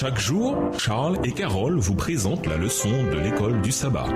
Chaque jour, Charles et Carole vous présentent la leçon de l'école du sabbat.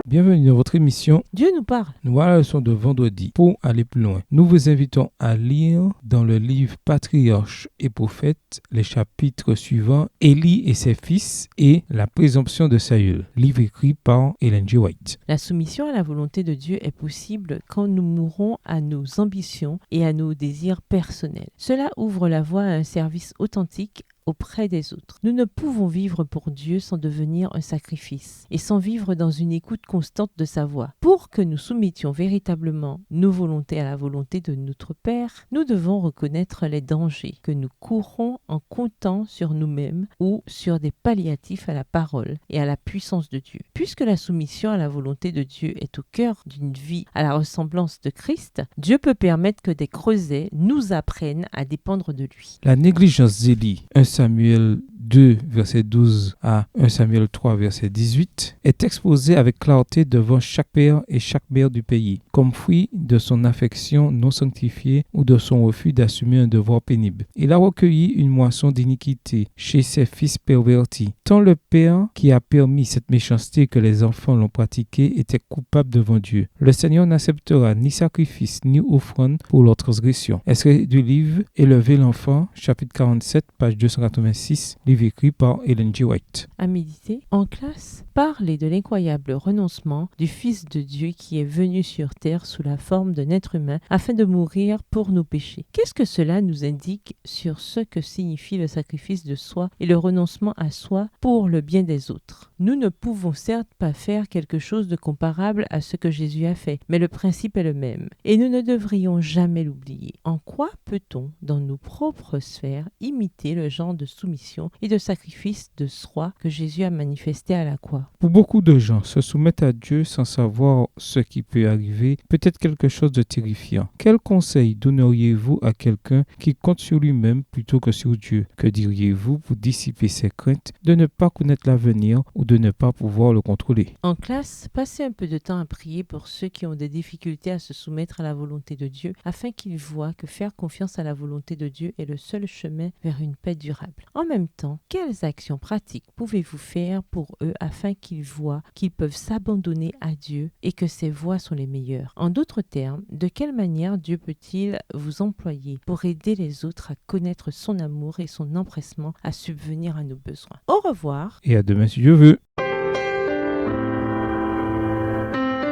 Bienvenue dans votre émission Dieu nous parle. Nous voilà la leçon de vendredi. Pour aller plus loin, nous vous invitons à lire dans le livre Patriarches et Prophètes les chapitres suivants Élie et ses fils et la présomption de Saül, livre écrit par Ellen G. White. La soumission à la volonté de Dieu est possible quand nous mourons à nos ambitions et à nos désirs personnels. Cela ouvre la voie à un service authentique auprès des autres. Nous ne pouvons vivre pour Dieu sans devenir un sacrifice et sans vivre dans une écoute constante de sa voix. Pour que nous soumettions véritablement nos volontés à la volonté de notre Père, nous devons reconnaître les dangers que nous courons en comptant sur nous-mêmes ou sur des palliatifs à la parole et à la puissance de Dieu. Puisque la soumission à la volonté de Dieu est au cœur d'une vie à la ressemblance de Christ, Dieu peut permettre que des creusets nous apprennent à dépendre de lui. La négligence d'Élie, 1 Samuel 2, verset 12 à 1 Samuel 3, verset 18, est exposée avec clarté devant chaque père et chaque mère du pays, comme fruit de son affection non sanctifiée ou de son refus d'assumer un devoir pénible. Il a recueilli une moisson d'iniquité chez ses fils pervertis. Tant le père qui a permis cette méchanceté que les enfants l'ont pratiquée était coupable devant Dieu. Le Seigneur n'acceptera ni sacrifice ni offrande pour leur transgression. Extrait du livre Élever l'enfant, chapitre 47, page 286, livre écrit par Ellen G. White. À méditer en classe, parler de l'incroyable renoncement du Fils de Dieu qui est venu sur terre sous la forme d'un être humain afin de mourir pour nos péchés. Qu'est-ce que cela nous indique sur ce que signifie le sacrifice de soi et le renoncement à soi pour le bien des autres? Nous ne pouvons certes pas faire quelque chose de comparable à ce que Jésus a fait, mais le principe est le même et nous ne devrions jamais l'oublier. En quoi peut-on, dans nos propres sphères, imiter le genre de soumission et de sacrifice de soi que Jésus a manifesté à la croix? Pour beaucoup de gens, se soumettre à Dieu sans savoir ce qui peut arriver peut être quelque chose de terrifiant. Quel conseil donneriez-vous à quelqu'un qui compte sur lui-même plutôt que sur Dieu? Que diriez-vous pour dissiper ses craintes de ne pas connaître l'avenir ou de ne pas pouvoir le contrôler? En classe, passez un peu de temps à prier pour ceux qui ont des difficultés à se soumettre à la volonté de Dieu afin qu'ils voient que faire confiance à la volonté de Dieu est le seul chemin vers une paix durable. En même temps, quelles actions pratiques pouvez-vous faire pour eux afin qu'ils voient qu'ils peuvent s'abandonner à Dieu et que ses voies sont les meilleures? En d'autres termes, de quelle manière Dieu peut-il vous employer pour aider les autres à connaître son amour et son empressement à subvenir à nos besoins? Au revoir. Et à demain si Dieu veut.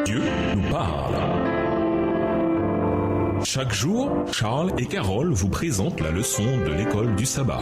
Dieu nous parle. Chaque jour, Charles et Carole vous présentent la leçon de l'école du sabbat.